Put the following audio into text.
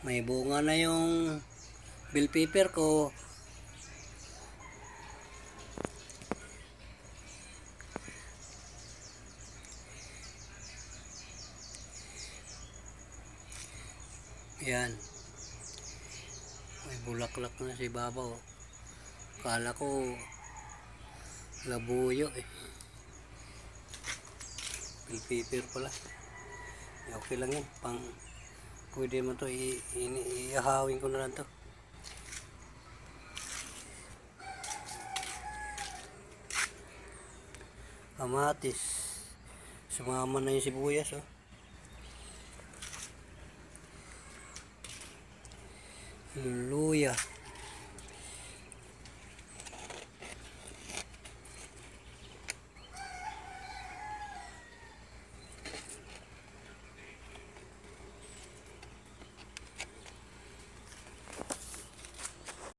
May bunga na yung bell pepper ko. Yan. May bulaklak na si babaw. Kala ko labuyo eh. Bell pepper pala. Okay lang yan. Pwede mo to iahawin ko na lang to. Kamatis. Sumama na yung sibuyas oh. Luya.